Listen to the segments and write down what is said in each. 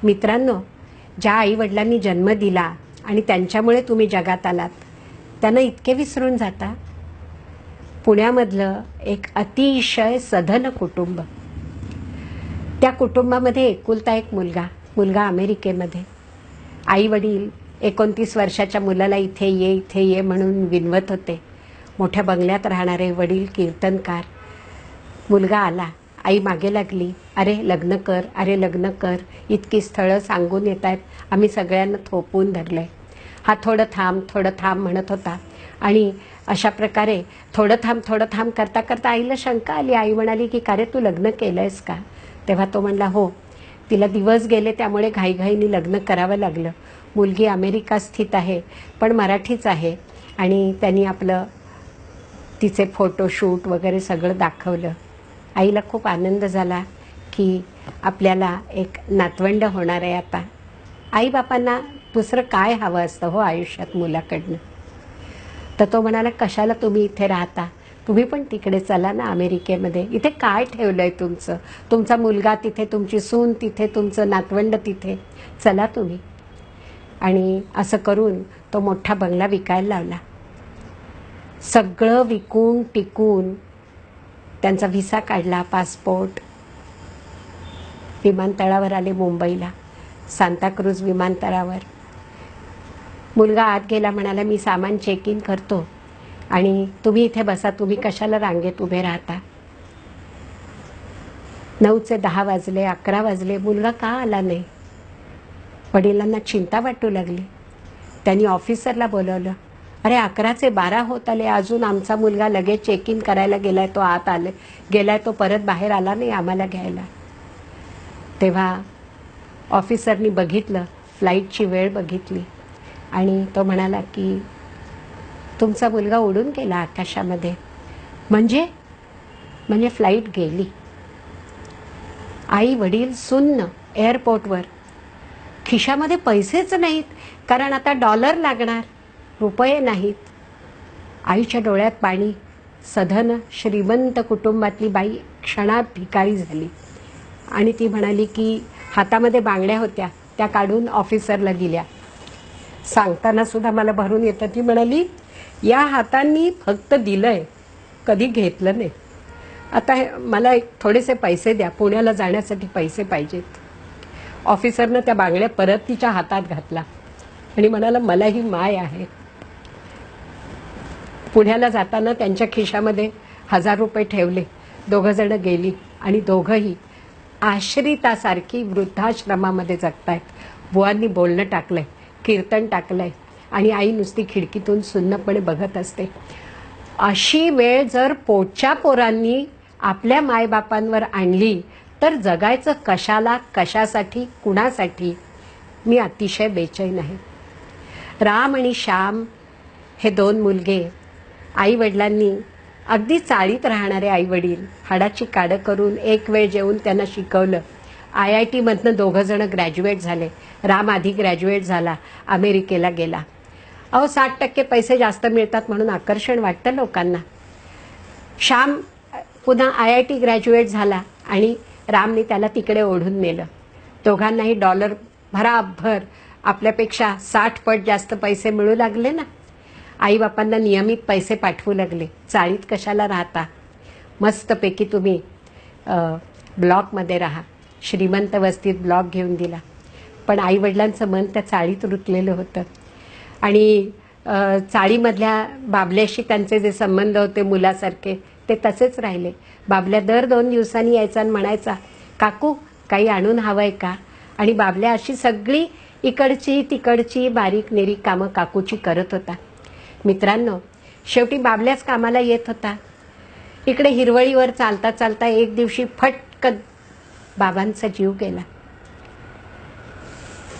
मित्रांनो, ज्या आईवडिलांनी जन्म दिला आणि त्यांच्यामुळे तुम्ही जगात आलात त्यांना इतके विसरून जाता. पुण्यामधलं एक अतिशय सधन कुटुंब, त्या कुटुंबामध्ये एकुलता एक मुलगा अमेरिकेमध्ये. आई वडील 29 वर्षाच्या मुलाला इथे ये म्हणून विनवत होते. मोठ्या बंगल्यात राहणारे वडील कीर्तनकार. मुलगा आला, आई मागे लागली, अरे लग्न कर, अरे लग्न कर, इतकी स्थळं सांगून येत आहेत, आम्ही सगळ्यांना थोपवून धरलंय. हा थोडं थांब म्हणत होता. आणि अशा प्रकारे थोडं थांब करता करता आईला शंका आली. आई म्हणाली की का रे, तू लग्न केलंयस का? तेव्हा तो म्हणला हो, तिला दिवस गेले त्यामुळे घाईघाईने लग्न करावं लागलं. मुलगी अमेरिका स्थित आहे पण मराठीच आहे. आणि त्यांनी आपलं तिचे फोटोशूट वगैरे सगळं दाखवलं. आईला खूप आनंद झाला की आपल्याला एक नातवंड होणार आहे आता. आईबापांना दुसरं काय हवं असतं हो आयुष्यात मुलाकडनं. तर तो म्हणाला, कशाला तुम्ही इथे राहता, तुम्ही पण तिकडे चला ना अमेरिकेमध्ये. इथे काय ठेवलंय तुमचं? तुमचा मुलगा तिथे, तुमची सून तिथे, तुमचं नातवंड तिथे, चला तुम्ही. आणि असं करून तो मोठा बंगला विकायला लावला. सगळं विकून टिकून त्यांचा व्हिसा काढला, पासपोर्ट. विमानतळावर आले मुंबईला, सांताक्रूज विमानतळावर. मुलगा आत गेला, म्हणाला मी सामान चेक इन करतो आणि तुम्ही इथे बसा, तुम्ही कशाला रांगेत उभे राहता. 9चे 10 वाजले, 11 वाजले, मुलगा का आला नाही? वडिलांना चिंता वाटू लागली. त्यांनी ऑफिसरला बोलवलं. अरे 11चे 12 होत आले, अजून आमचा मुलगा लगेच चेक इन करायला गेलाय, तो आत गेलाय, तो परत बाहेर आला नाही आम्हाला घ्यायला. तेव्हा ऑफिसरनी बघितलं, फ्लाईटची वेळ बघितली आणि तो म्हणाला की तुमचा मुलगा उडून गेला आकाशामध्ये. म्हणजे फ्लाईट गेली. आई वडील सुन्न एअरपोर्टवर. खिशामध्ये पैसेच नाहीत, कारण आता डॉलर लागणार, रुपये नाहीत. आईच्या डोळ्यात पाणी. सधन श्रीमंत कुटुंबातली बाई क्षणात भिकारी झाली. आणि ती म्हणाली की हातामध्ये बांगड्या होत्या, त्या काढून ऑफिसरला दिल्या. सांगताना सुद्धा मला भरून येतं. ती म्हणाली, या हातांनी फक्त दिलंय, कधी घेतलं नाही. आता मला थोडेसे पैसे द्या, पुण्याला जाण्यासाठी पैसे पाहिजेत. ऑफिसरनं त्या बांगड्या परत तिच्या हातात घातला आणि म्हणाला, मला ही माय आहे. पुण्याला जाताना त्यांच्या खिशामध्ये 1000 रुपये ठेवले. 2 जण गेली आणि दोघंही आश्रितासारखी वृद्धाश्रमामध्ये जगतायत. बुवांनी बोलणं टाकलंय, कीर्तन टाकलंय आणि आई नुसती खिडकीतून सुन्नपणे बघत असते. अशी वेळ जर पोटच्या पोरांनी आपल्या मायबापांवर आणली तर जगायचं कशाला, कशासाठी, कुणासाठी? मी अतिशय बेचैन आहे. राम आणि श्याम हे 2 मुलगे, आई वडिलांनी अगदी चाळीत राहणारे आई वडील हाडाची काडं करून एक वेळ जेवून त्यांना शिकवलं. IIT मधनं 2 जण ग्रॅज्युएट झाले. राम आधी ग्रॅज्युएट झाला, अमेरिकेला गेला. 60% पैसे जास्त मिळतात म्हणून आकर्षण वाटतं लोकांना. श्याम पुन्हा IIT ग्रॅज्युएट झाला आणि रामने त्याला तिकडे ओढून नेलं. दोघांनाही डॉलर भराभर, आपल्यापेक्षा 60 पट जास्त पैसे मिळू लागले ना. आईबापांना नियमित पैसे पाठवू लागले. चाळीत कशाला राहता, मस्तपैकी तुम्ही ब्लॉकमध्ये राहा. श्रीमंत वस्तीत ब्लॉक घेऊन दिला. पण आईवडिलांचं मन त्या चाळीत रुतलेलं होतं. आणि चाळीमधल्या बाबल्याशी त्यांचे जे संबंध होते मुलासारखे, ते तसेच राहिले. बाबल्या दर 2 दिवसांनी यायचा आणि म्हणायचा, काकू काही आणून हवंय का? आणि बाबल्या अशी सगळी इकडची तिकडची बारीक नेरीक कामं काकूची करत होता. मित्रांनो, शेवटी बाबल्याच कामाला येत होता. इकडे हिरवळीवर चालता चालता एक दिवशी फटकन बाबांचा जीव गेला.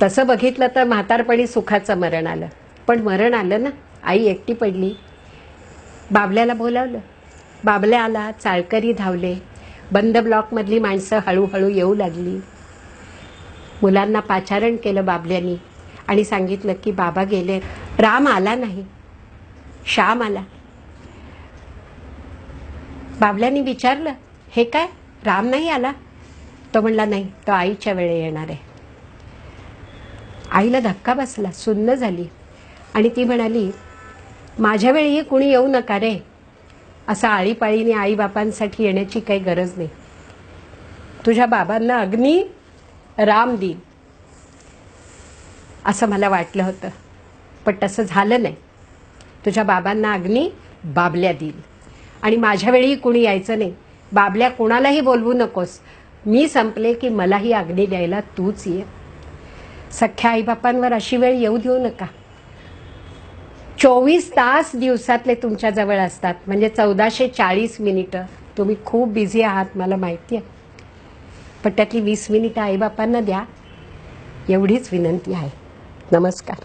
तसं बघितलं तर म्हातारपणी सुखाचं मरण आलं. पण मरण आलं ना, आई एकटी पडली. बाबल्याला बोलावलं. बाबल्या आला, चाळकरी धावले. बंद ब्लॉकमधली माणसं हळूहळू येऊ लागली. मुलांना पाचारण केलं बाबल्यानी आणि सांगितलं की बाबा गेले. राम आला नाही, श्याम आला. बाबल्यानी विचारलं, हे काय, राम नाही आला? तो म्हणला, नाही, तो आईच्या वेळे येणार आहे. आईला धक्का बसला, सुन्न झाली. आणि ती म्हणाली, माझ्या वेळी कुणी येऊ नका रे. असं आळीपाळीने आईबापांसाठी येण्याची काही गरज नाही. तुझ्या बाबांना अग्नी राम देईल असं मला वाटलं होतं, पण तसं झालं नाही. तुझ्या बाबांना अग्नी बाबल्या देईल. आणि माझ्या वेळी कुणी यायचं नाही. बाबल्या कोणालाही बोलवू नकोस. मी संपले की मलाही अग्नी द्यायला तूच ये. सख्या आईबापांवर अशी वेळ येऊ देऊ नका. 24 तास दिवसातले तुमच्या जवळ असतात, म्हणजे 1440 मिनिटं. तुम्ही खूप बिझी आहात मला माहिती आहे, पण त्यातली 20 मिनिटं आईबापांना द्या, एवढीच विनंती आहे. नमस्कार.